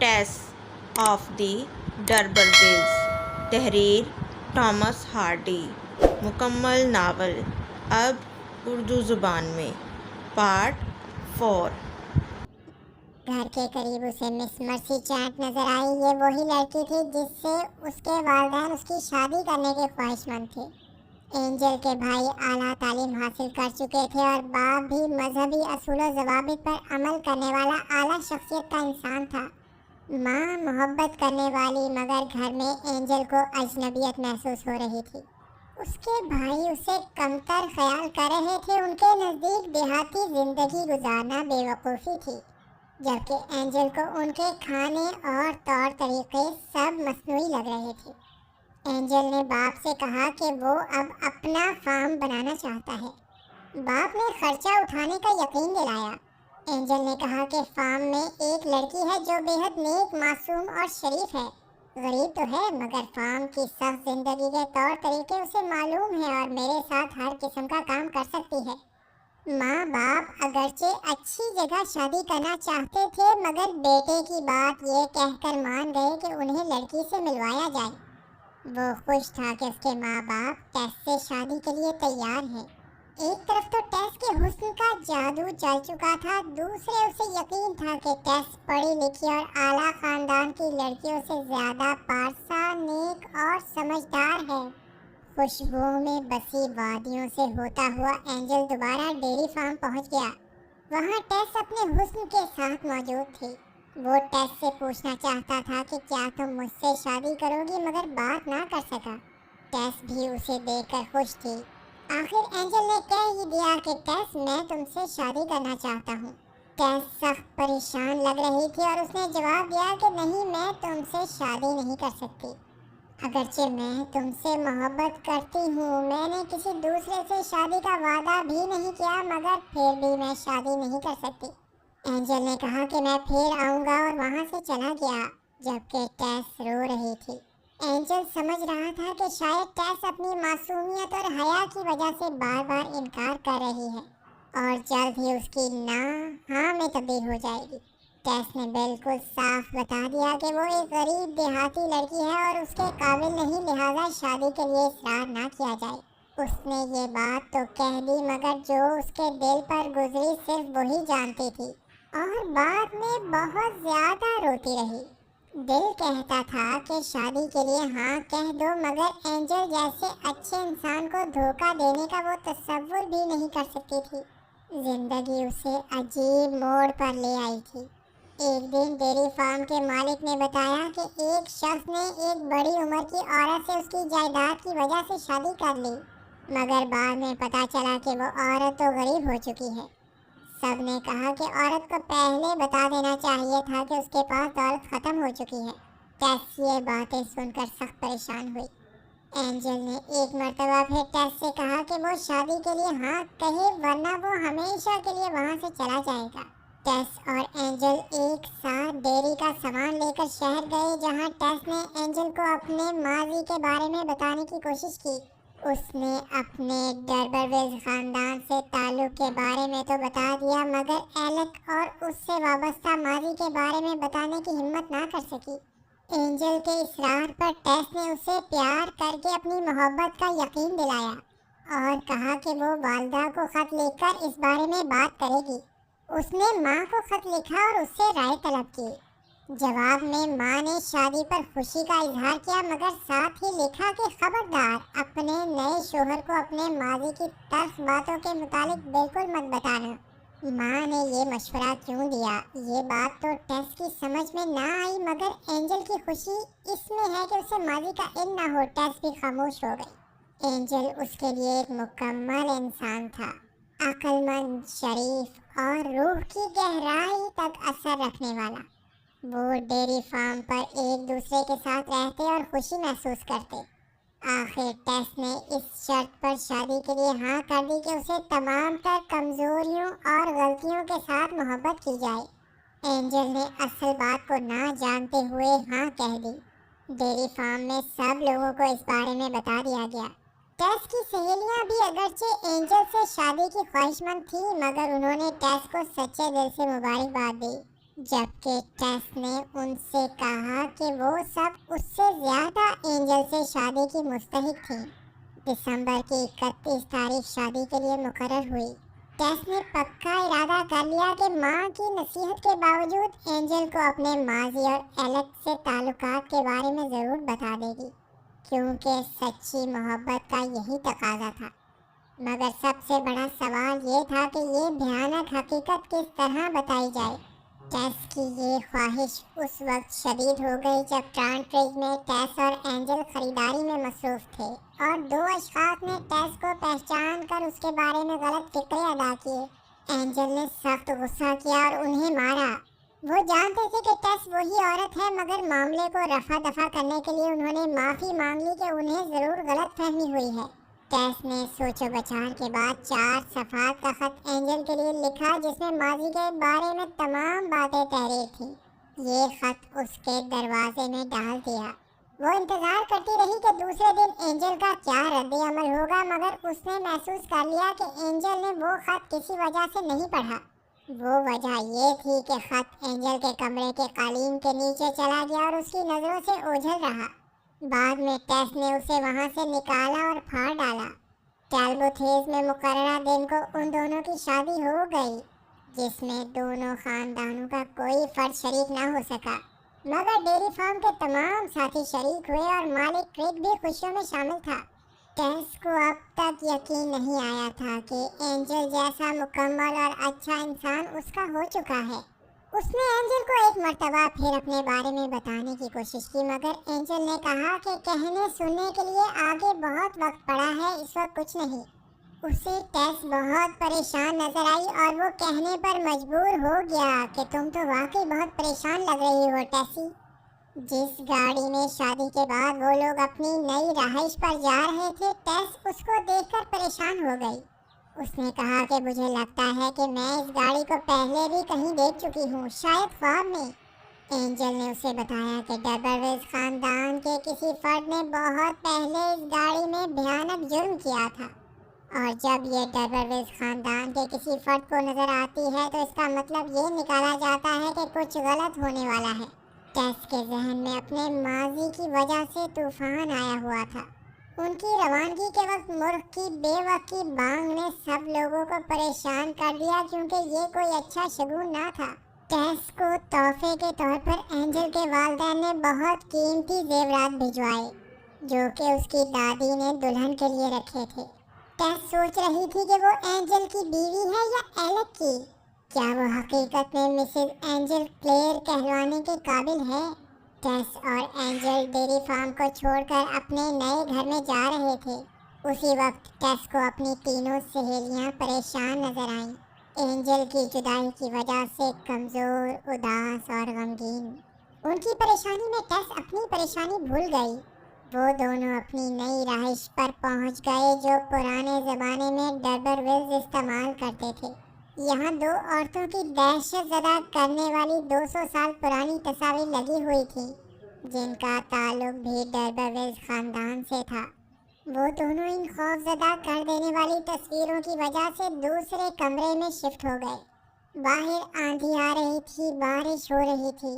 Taste of the ڈربرولز، تحریر Thomas Hardy, مکمل novel اب اردو زبان میں۔ پارٹ 4۔ گھر کے قریب اسے مس مرسی چینٹ نظر آئی۔ یہ وہی لڑکی تھی جس سے اس کے والدین اس کی شادی کرنے کے خواہش مند تھے۔ اینجل کے بھائی اعلیٰ تعلیم حاصل کر چکے تھے اور باپ بھی مذہبی اصول و ضوابط پر عمل کرنے والا اعلیٰ شخصیت کا انسان تھا۔ ماں محبت کرنے والی، مگر گھر میں اینجل کو اجنبیت محسوس ہو رہی تھی۔ اس کے بھائی اسے کمتر خیال کر رہے تھے۔ ان کے نزدیک دیہاتی زندگی گزارنا بے وقوفی تھی، جبکہ اینجل کو ان کے کھانے اور طور طریقے سب مصنوعی لگ رہے تھے۔ اینجل نے باپ سے کہا کہ وہ اب اپنا فارم بنانا چاہتا ہے۔ باپ نے خرچہ اٹھانے کا یقین دلایا۔ اینجل نے کہا کہ فارم میں ایک لڑکی ہے جو بے حد نیک، معصوم اور شریف ہے۔ غریب تو ہے، مگر فارم کی سخت زندگی کے طور طریقے اسے معلوم ہیں اور میرے ساتھ ہر قسم کا کام کر سکتی ہے۔ ماں باپ اگرچہ اچھی جگہ شادی کرنا چاہتے تھے، مگر بیٹے کی بات یہ کہہ کر مان گئے کہ انہیں لڑکی سے ملوایا جائے۔ وہ خوش تھا کہ اس کے ماں باپ ٹیس سے شادی کے لیے تیار ہیں۔ ایک طرف تو ٹیس کے حسن کا جادو چل چکا تھا، دوسرے اسے یقین تھا کہ ٹیس پڑھی لکھی اور اعلیٰ خاندان کی لڑکیوں سے زیادہ پارسا، نیک اور سمجھدار ہے۔ خوشبوؤں میں بسی وادیوں سے ہوتا ہوا اینجل دوبارہ ڈیری فارم پہنچ گیا۔ وہاں ٹیس اپنے حسن کے ساتھ موجود تھی۔ وہ ٹیس سے پوچھنا چاہتا تھا کہ کیا تم مجھ سے شادی کرو گی، مگر بات نہ کر سکا۔ ٹیس بھی اسے دیکھ کر خوش تھی۔ آخر اینجل نے کہہ ہی دیا کہ ٹیس، میں تم سے شادی کرنا چاہتا ہوں۔ ٹیس سخت پریشان لگ رہی تھی اور اس نے جواب دیا کہ نہیں، میں تم سے شادی نہیں کر سکتی۔ اگرچہ میں تم سے محبت کرتی ہوں، میں نے کسی دوسرے سے شادی کا وعدہ بھی نہیں کیا، مگر پھر بھی میں شادی نہیں کر سکتی۔ اینجل نے کہا کہ میں پھر آؤں گا اور وہاں سے چلا گیا، جبکہ ٹیس رو رہی تھی۔ اینجل سمجھ رہا تھا کہ شاید ٹیس اپنی معصومیت اور حیا کی وجہ سے بار بار انکار کر رہی ہے اور جلد ہی اس کی نا ہاں میں تبدیل ہو جائے گی۔ ٹیس نے بالکل صاف بتا دیا کہ وہ ایک غریب دیہاتی لڑکی ہے اور اس کے قابل نہیں، لہٰذا شادی کے لیے اصرار نہ کیا جائے۔ اس نے یہ بات تو کہہ دی، مگر جو اس کے دل پر گزری صرف وہی جانتی تھی، اور بعد میں بہت زیادہ روتی رہی۔ دل کہتا تھا کہ شادی کے لیے ہاں کہہ دو، مگر اینجل جیسے اچھے انسان کو دھوکہ دینے کا وہ تصور بھی نہیں کر سکتی تھی۔ زندگی اسے عجیب موڑ پر لے آئی تھی۔ ایک دن ڈیری فارم کے مالک نے بتایا کہ ایک شخص نے ایک بڑی عمر کی عورت سے اس کی جائیداد کی وجہ سے شادی کر لی، مگر بعد میں پتہ چلا کہ وہ عورت تو غریب ہو چکی ہے۔ سب نے کہا کہ عورت کو پہلے بتا دینا چاہیے تھا کہ اس کے پاس دولت ختم ہو چکی ہے۔ ٹیس یہ باتیں سن کر سخت پریشان ہوئی۔ اینجل نے ایک مرتبہ پھر ٹیس سے کہا کہ وہ شادی کے لیے ہاں کہے، ورنہ وہ ہمیشہ کے لیے وہاں سے چلا جائے گا۔ ٹیس اور اینجل ایک ساتھ ڈیری کا سامان لے کر شہر گئے، جہاں ٹیس نے اینجل کو اپنے ماضی کے بارے میں بتانے کی کوشش کی۔ اس نے اپنے ڈربرولز خاندان سے تعلق کے بارے میں تو بتا دیا، مگر ایلک اور اس سے وابستہ ماضی کے بارے میں بتانے کی ہمت نہ کر سکی۔ اینجل کے اصرار پر ٹیس نے اسے پیار کر کے اپنی محبت کا یقین دلایا اور کہا کہ وہ والدہ کو خط لکھ کر اس بارے میں بات کرے گی۔ اس نے ماں کو خط لکھا اور اس سے رائے طلب کی۔ جواب میں ماں نے شادی پر خوشی کا اظہار کیا، مگر ساتھ ہی لکھا کہ خبردار، اپنے نئے شوہر کو اپنے ماضی کی تلخ باتوں کے متعلق بالکل مت بتانا۔ ماں نے یہ مشورہ کیوں دیا، یہ بات تو ٹیس کی سمجھ میں نہ آئی، مگر اینجل کی خوشی اس میں ہے کہ اسے ماضی کا علم نہ ہو۔ ٹیس بھی خاموش ہو گئی۔ اینجل اس کے لیے ایک مکمل انسان تھا، عقل مند، شریف اور روح کی گہرائی تک اثر رکھنے والا۔ وہ ڈیری فارم پر ایک دوسرے کے ساتھ رہتے اور خوشی محسوس کرتے۔ آخر ٹیس نے اس شرط پر شادی کے لیے ہاں کر دی کہ اسے تمام تر کمزوریوں اور غلطیوں کے ساتھ محبت کی جائے۔ اینجل نے اصل بات کو نہ جانتے ہوئے ہاں کہہ دی۔ ڈیری فارم میں سب لوگوں کو اس بارے میں بتا دیا گیا۔ ٹیس کی سہیلیاں بھی اگرچہ اینجل سے شادی کی خواہش مند تھیں، مگر انہوں نے ٹیس کو سچے دل سے مبارکباد دی۔ जबकि टेस ने उनसे कहा कि वो सब उससे ज्यादा एंजल से शादी की मुस्तहिक थी। दिसंबर की 31 तारीख शादी के लिए मुकर्रर हुई। टेस ने पक्का इरादा कर लिया कि माँ की नसीहत के बावजूद एंजल को अपने माजी और एलेक्स से ताल्लुकात के बारे में ज़रूर बता देगी, क्योंकि सच्ची मोहब्बत का यही तकाजा था। मगर सबसे बड़ा सवाल ये था कि ये भयानक हकीकत किस तरह बताई जाए। टेस की ये ख्वाहिश उस वक्त शदीद हो गई जब ट्रांट्रिज में टेस और एंजल खरीदारी में मसरूफ थे और दो अशखास ने टेस को पहचान कर उसके बारे में गलत फिक्रे अदा किए। एंजल ने सख्त गुस्सा किया और उन्हें मारा। वो जानते थे कि टेस वही औरत है, मगर मामले को रफा दफा करने के लिए उन्होंने माफ़ी मांग ली कि उन्हें ज़रूर गलत फहमी हुई है। टेस ने सोचो बचार के बाद 4 सफ़ात का खत एंजल के लिए लिखा, जिसमें माजी के बारे में तमाम बातें तहरीर थी। ये खत उसके दरवाजे में डाल दिया। वो इंतज़ार करती रही कि दूसरे दिन एंजल का क्या रद्द अमल होगा, मगर उसने महसूस कर लिया कि एंजल ने वो खत किसी वजह से नहीं पढ़ा। वो वजह ये थी कि खत एंजल के कमरे के कालीन के नीचे चला गया और उसकी नज़रों से ओझल रहा। बाद में टेस ने उसे वहां से निकाला और फाड़ डाला। टैल्बोथेस में मुकर्ररा दिन को उन दोनों की शादी हो गई, जिसमें दोनों खानदानों का कोई फर्द शरीक ना हो सका, मगर डेयरी फार्म के तमाम साथी शरीक हुए और मालिक क्रिक भी खुशियों में शामिल था। टेस को अब तक यकीन नहीं आया था कि एंजल जैसा मुकम्मल और अच्छा इंसान उसका हो चुका है। उसने एंजल को एक मर्तबा फिर अपने बारे में बताने की कोशिश की, मगर एंजल ने कहा कि कहने सुनने के लिए आगे बहुत वक्त पड़ा है, इस वक्त कुछ नहीं। उसे टेस बहुत परेशान नजर आई और वो कहने पर मजबूर हो गया कि तुम तो वाकई बहुत परेशान लग रही हो टेसी। जिस गाड़ी में शादी के बाद वो लोग अपनी नई रहाइश पर जा रहे थे, टेस उसको देखकर परेशान हो गई। उसने कहा कि मुझे लगता है कि मैं इस गाड़ी को पहले भी कहीं देख चुकी हूँ, शायद ख्वाब में। एंजल ने उसे बताया कि डबरवेज खानदान के किसी फर्द ने बहुत पहले इस गाड़ी में भयानक जुर्म किया था, और जब ये डबरवेज खानदान के किसी फर्द को नजर आती है तो इसका मतलब ये निकाला जाता है कि कुछ गलत होने वाला है। टेस के जहन में अपने माजी की वजह से तूफान आया हुआ था। उनकी रवानगी के वक्त मुर्ख की बेवकी बांग ने सब लोगों को परेशान कर दिया, क्योंकि ये कोई अच्छा शगुन ना था। टेस को तोहफे के तौर पर एंजल के वालिदैन ने बहुत कीमती जेवरात भिजवाए, जो कि उसकी दादी ने दुल्हन के लिए रखे थे। टेस सोच रही थी कि वो एंजल की बीवी है या एलेक की। क्या वो हकीकत में मिसेज एंजल क्लेयर कहलाने के काबिल है? टेस और एंजल डेयरी फार्म को छोड़कर अपने नए घर में जा रहे थे। उसी वक्त टेस को अपनी तीनों सहेलियां परेशान नजर आईं, एंजल की जुदाई की वजह से कमज़ोर, उदास और गमगीन। उनकी परेशानी में टेस अपनी परेशानी भूल गई। वो दोनों अपनी नई रहाइश पर पहुंच गए, जो पुराने ज़माने में डबरवेज इस्तेमाल करते थे। यहाँ दो औरतों की दहशत ज़दा करने वाली 200 साल पुरानी तस्वीर लगी हुई थी, जिनका ताल्लुक भी डबरवेज खानदान से था। वो दोनों इन खौफज़दा कर देने वाली तस्वीरों की वजह से दूसरे कमरे में शिफ्ट हो गए। बाहर आंधी आ रही थी, बारिश हो रही थी।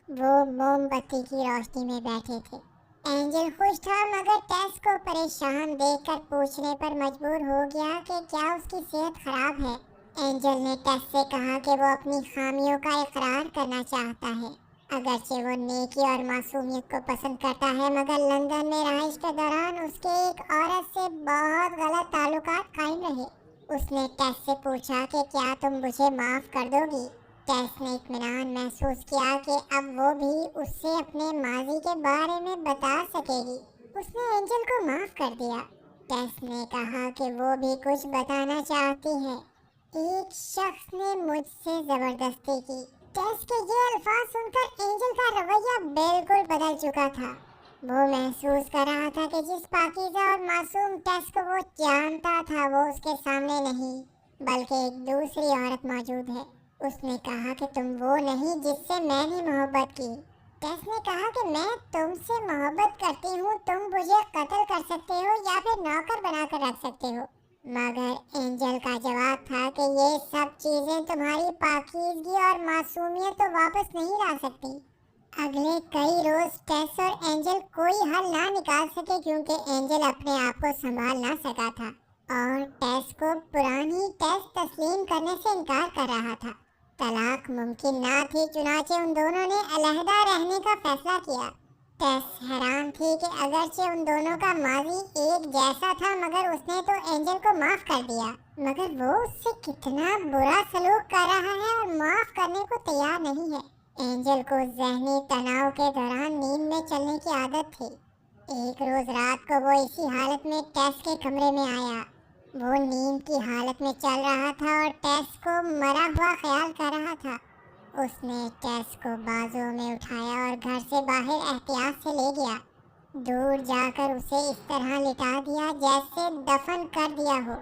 वो मोमबत्ती की रोशनी में बैठे थे। एंजल खुश था, मगर टेस को परेशान देखकर पूछने पर मजबूर हो गया कि क्या उसकी सेहत खराब है। एंजल ने टेस से कहा कि वो अपनी खामियों का इकरार करना चाहता है। अगरचे वो नेकी और मासूमियत को पसंद करता है, मगर लंदन में रहाइश के दौरान उसके एक औरत से बहुत गलत ताल्लुकात कायम रहे। उसने टेस से पूछा कि क्या तुम मुझे माफ़ कर दोगी? टेस ने इत्मीनान महसूस किया कि अब वो भी उससे अपने माजी के बारे में बता सकेगी। उसने एंजल को माफ़ कर दिया। टेस ने कहा कि वो भी कुछ बताना चाहती है। एक शख्स ने मुझसे जबरदस्ती की। टेस के ये अल्फाज सुनकर एंजल का रवैया बिल्कुल बदल चुका था। वो महसूस कर रहा था कि जिस पाकीज़ा और मासूम टेस को वो जानता था, वो उसके सामने नहीं बल्कि एक दूसरी औरत मौजूद है। उसने कहा कि तुम वो नहीं जिससे मैंने मोहब्बत की। टेस ने कहा कि मैं तुमसे मोहब्बत करती हूँ, तुम मुझे कत्ल कर सकते हो या फिर नौकर बनाकर रख सकते हो, मगर एंजल का जवाब था कि ये सब चीजें तुम्हारी पाकीज़गी और मासूमियत तो वापस नहीं ला सकती। अगले कई रोज टेस और एंजल कोई हल ना निकाल सके क्योंकि एंजल अपने आप को संभाल ना सका था और टेस को पुरानी टेस तस्लीम करने से इनकार कर रहा था। तलाक मुमकिन ना थी, चुनाचे उन दोनों ने अलहदा रहने का फैसला किया। टेस हैरान थी कि अगरचे उन दोनों का माजी एक जैसा था मगर उसने तो एंजल को माफ कर दिया, मगर वो उससे कितना बुरा सलूक कर रहा है और माफ करने को तैयार नहीं है। एंजल को ज़हनी तनाव के दौरान नींद में चलने की आदत थी। एक रोज रात को वो इसी हालत में टेस के कमरे में आया। वो नींद की हालत में चल रहा था और टेस को मरा हुआ ख्याल कर रहा था। उसने टेस को बाजुओं में उठाया और घर से बाहर एहतियात से ले गया। दूर जाकर उसे इस तरह लिटा दिया जैसे दफन कर दिया हो।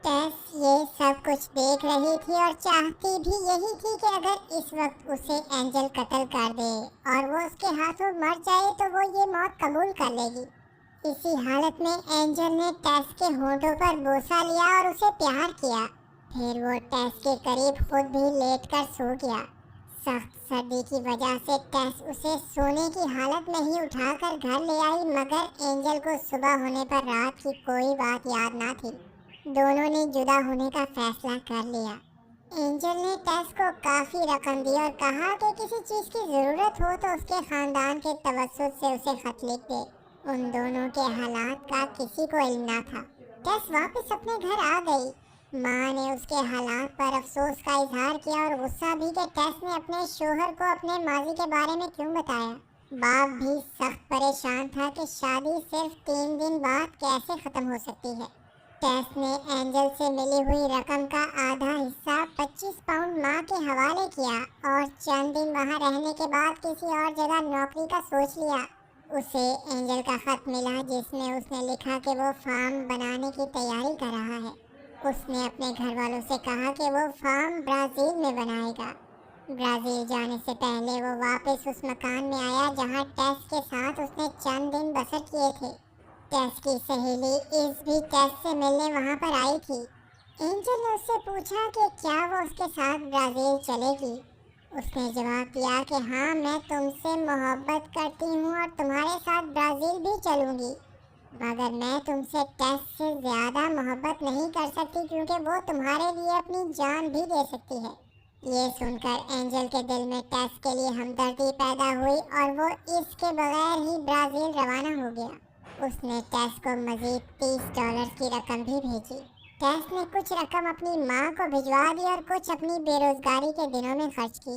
टेस ये सब कुछ देख रही थी और चाहती भी यही थी कि अगर इस वक्त उसे एंजल कत्ल कर दे और वो उसके हाथों मर जाए तो वो ये मौत कबूल कर लेगी। इसी हालत में एंजल ने टेस के होंठों पर बोसा लिया और उसे प्यार किया। फिर वो टेस के करीब खुद भी लेटकर सो गया। सख्त सर्दी की वजह से टेस उसे सोने की हालत में ही उठाकर घर ले आई मगर एंजल को सुबह होने पर रात की कोई बात याद ना थी। दोनों ने जुदा होने का फैसला कर लिया। एंजल ने टेस को काफ़ी रकम दी और कहा कि किसी चीज़ की ज़रूरत हो तो उसके ख़ानदान के तवस्सुत से उसे ख़त लिख दे। उन दोनों के हालात का किसी को इल्म ना था। टेस वापस अपने घर आ गई। माँ ने उसके हालात पर अफसोस का इजहार किया और गुस्सा भी कि टेस ने अपने शोहर को अपने माजी के बारे में क्यों बताया। बाप भी सख्त परेशान था कि शादी सिर्फ 3 दिन बाद कैसे ख़त्म हो सकती है। टेस ने एंजल से मिली हुई रकम का आधा हिस्सा 25 पाउंड माँ के हवाले किया और चंद दिन वहाँ रहने के बाद किसी और जगह नौकरी का सोच लिया। उसे एंजल का ख़त मिला जिसमें उसने लिखा कि वो फार्म बनाने की तैयारी कर रहा है। उसने अपने घर वालों से कहा कि वो फार्म ब्राज़ील में बनाएगा। ब्राज़ील जाने से पहले वो वापस उस मकान में आया जहाँ टेस के साथ उसने चंद दिन बसर किए थे। टेस की सहेली इस भी टेस से मिलने वहाँ पर आई थी। एंजल ने उससे पूछा कि क्या वो उसके साथ ब्राज़ील चलेगी। उसने जवाब दिया कि हाँ, मैं तुमसे मोहब्बत करती हूँ और तुम्हारे साथ ब्राज़ील भी चलूँगी, मगर मैं तुमसे टेस से ज़्यादा मोहब्बत नहीं कर सकती क्योंकि वो तुम्हारे लिए अपनी जान भी दे सकती है। ये सुनकर एंजल के दिल में टेस के लिए हमदर्दी पैदा हुई और वो इसके बगैर ही ब्राज़ील रवाना हो गया। उसने टेस को मज़ीद $30 की रकम भी भेजी। टेस ने कुछ रकम अपनी माँ को भिजवा दी और कुछ अपनी बेरोज़गारी के दिनों में खर्च की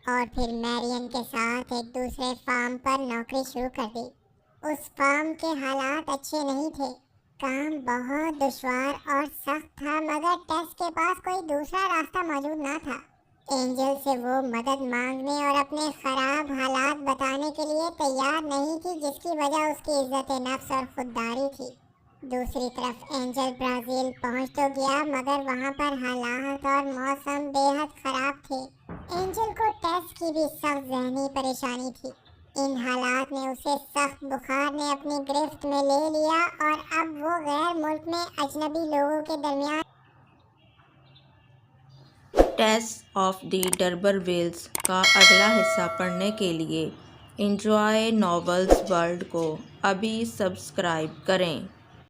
और फिर मैरियन के साथ एक दूसरे फार्म पर नौकरी शुरू कर दी। उस फार्म के हालात अच्छे नहीं थे। काम बहुत दुश्वार और सख्त था मगर टेस के पास कोई दूसरा रास्ता मौजूद ना था। एंजल से वो मदद मांगने और अपने ख़राब हालात बताने के लिए तैयार नहीं थी जिसकी वजह उसकी इज्जत नफ्स और खुददारी थी। दूसरी तरफ एंजल ब्राज़ील पहुंच तो गया मगर वहां पर हालात और मौसम बेहद ख़राब थे। एंजल को टेस की भी सख्त ज़हनी परेशानी थी। इन हालात ने उसे सख्त बुखार ने अपनी गिरफ्त में ले लिया और अब वो गैर मुल्क में अजनबी लोगों के दरमियान टेस ऑफ द डर्बरविल्स का अगला हिस्सा पढ़ने के लिए एंजॉय नॉवेल्स वर्ल्ड को अभी सब्सक्राइब करें।